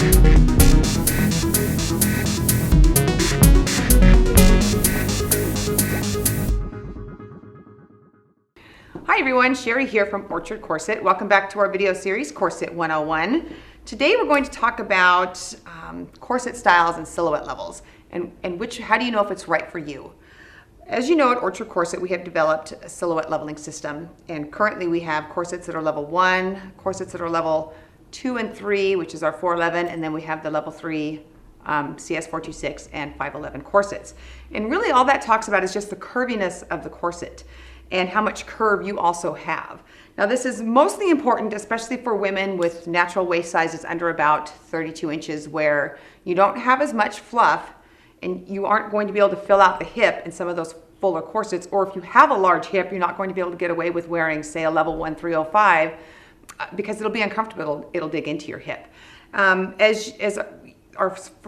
Hi everyone, Sherry here from Orchard Corset. Welcome back to our video series, Corset 101. Today we're going to talk about corset styles and silhouette levels and how do you know if it's right for you. As you know, at Orchard Corset we have developed a silhouette leveling system, and currently we have corsets that are level 1, corsets that are level 2 and 3, which is our 411, and then we have the level 3 CS 426 and 511 corsets. And really all that talks about is just the curviness of the corset and how much curve you also have. Now this is mostly important, especially for women with natural waist sizes under about 32 inches, where you don't have as much fluff and you aren't going to be able to fill out the hip in some of those fuller corsets, or if you have a large hip, you're not going to be able to get away with wearing, say, a level 1 305 because it'll be uncomfortable, it'll dig into your hip. For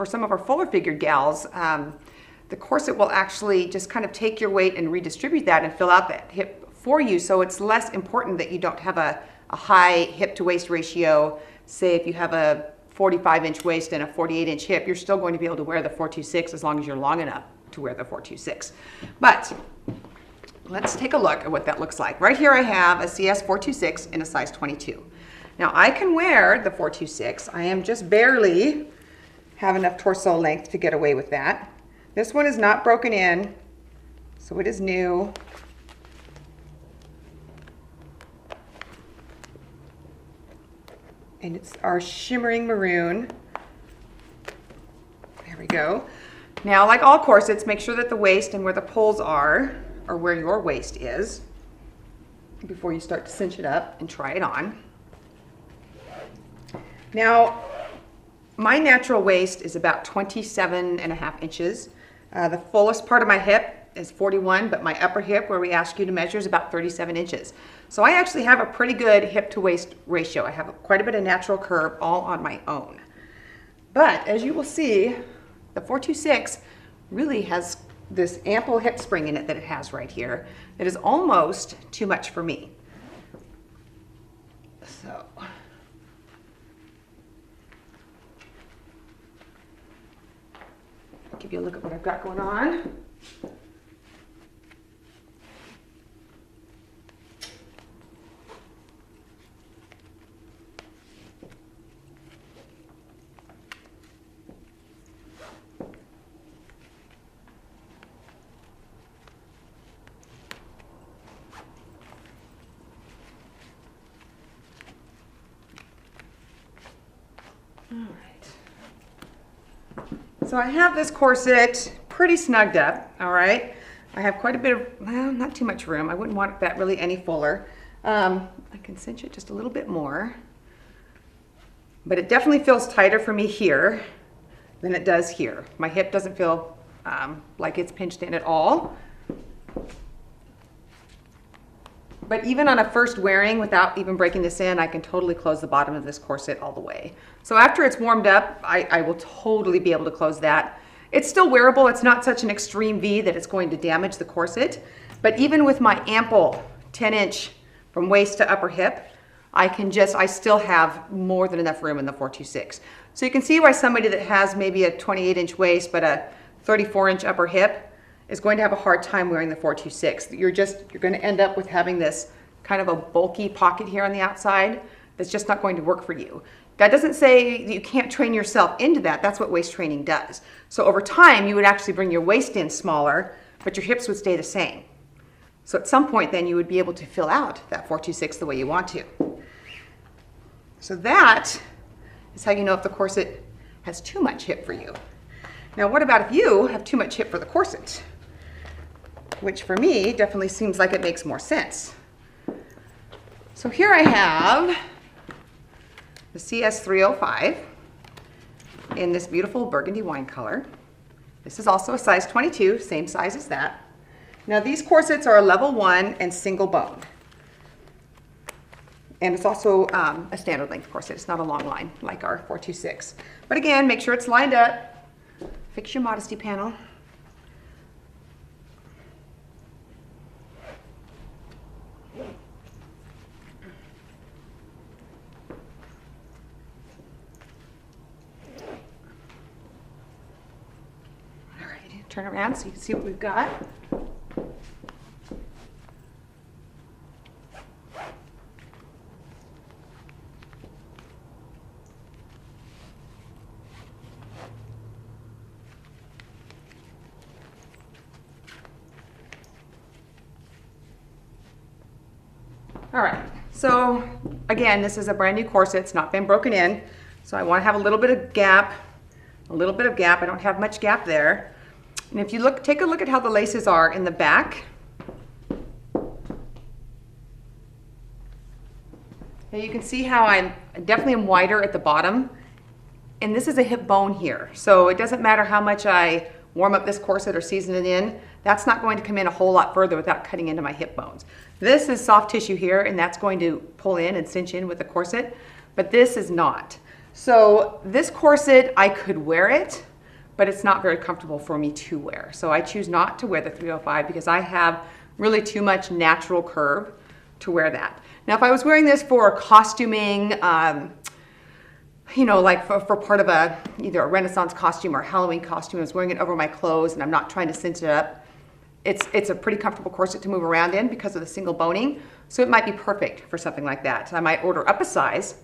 some of our fuller figured gals, the corset will actually just kind of take your weight and redistribute that and fill out that hip for you, so it's less important that you don't have a high hip to waist ratio. Say if you have a 45-inch waist and a 48-inch hip, you're still going to be able to wear the 426 as long as you're long enough to wear the 426. But let's take a look at what that looks like. Right here I have a CS 426 in a size 22. Now I can wear the 426. I am just barely have enough torso length to get away with that. This one is not broken in, so it is new. And it's our shimmering maroon. There we go. Now, like all corsets, make sure that the waist and where the poles are where your waist is before you start to cinch it up and try it on. Now, my natural waist is about 27.5 inches. The fullest part of my hip is 41, but my upper hip, where we ask you to measure, is about 37 inches. So I actually have a pretty good hip to waist ratio. I have quite a bit of natural curve all on my own. But as you will see, the 426 really has this ample hip spring in it that it has right here. It is almost too much for me. So give you a look at what I've got going on. All right. So I have this corset pretty snugged up, all right? I have quite a bit of, well, not too much room. I wouldn't want that really any fuller. I can cinch it just a little bit more, but it definitely feels tighter for me here than it does here. My hip doesn't feel like it's pinched in at all. But even on a first wearing, without even breaking this in, I can totally close the bottom of this corset all the way. So after it's warmed up, I will totally be able to close that. It's still wearable. It's not such an extreme V that it's going to damage the corset. But even with my ample 10-inch from waist to upper hip, I still have more than enough room in the 426. So you can see why somebody that has maybe a 28-inch waist but a 34-inch upper hip is going to have a hard time wearing the 426. You're going to end up with having this kind of a bulky pocket here on the outside that's just not going to work for you. That doesn't say that you can't train yourself into that. That's what waist training does. So over time, you would actually bring your waist in smaller, but your hips would stay the same. So at some point then you would be able to fill out that 426 the way you want to. So that is how you know if the corset has too much hip for you. Now what about if you have too much hip for the corset? Which for me definitely seems like it makes more sense. So here I have the CS 305 in this beautiful burgundy wine color. This is also a size 22, same size as that. Now these corsets are a level 1 and single bone. And it's also a standard length corset. It's not a long line like our 426. But again, make sure it's lined up. Fix your modesty panel. turn around so you can see what we've got. All right, so again, this is a brand new corset. It's not been broken in. So I want to have a little bit of gap, I don't have much gap there. And if you take a look at how the laces are in the back. Now you can see how I definitely am wider at the bottom. And this is a hip bone here. So it doesn't matter how much I warm up this corset or season it in, that's not going to come in a whole lot further without cutting into my hip bones. This is soft tissue here, and that's going to pull in and cinch in with the corset, but this is not. So this corset, I could wear it, but it's not very comfortable for me to wear. So I choose not to wear the 305 because I have really too much natural curve to wear that. Now, if I was wearing this for costuming, you know, like for part of either a Renaissance costume or a Halloween costume, I was wearing it over my clothes and I'm not trying to cinch it up. It's a pretty comfortable corset to move around in because of the single boning. So it might be perfect for something like that. So I might order up a size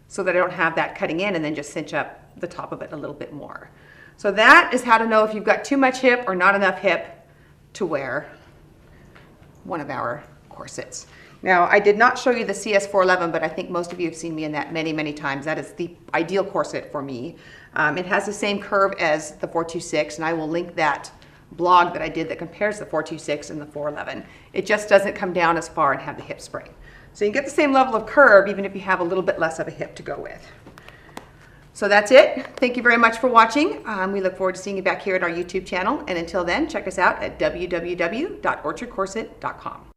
so that I don't have that cutting in and then just cinch up the top of it a little bit more. So that is how to know if you've got too much hip or not enough hip to wear one of our corsets. Now, I did not show you the CS411, but I think most of you have seen me in that many, many times. That is the ideal corset for me. It has the same curve as the 426, and I will link that blog that I did that compares the 426 and the 411. It just doesn't come down as far and have the hip spring. So you get the same level of curve even if you have a little bit less of a hip to go with. So that's it. Thank you very much for watching. We look forward to seeing you back here at our YouTube channel. And until then, check us out at www.orchardcorset.com.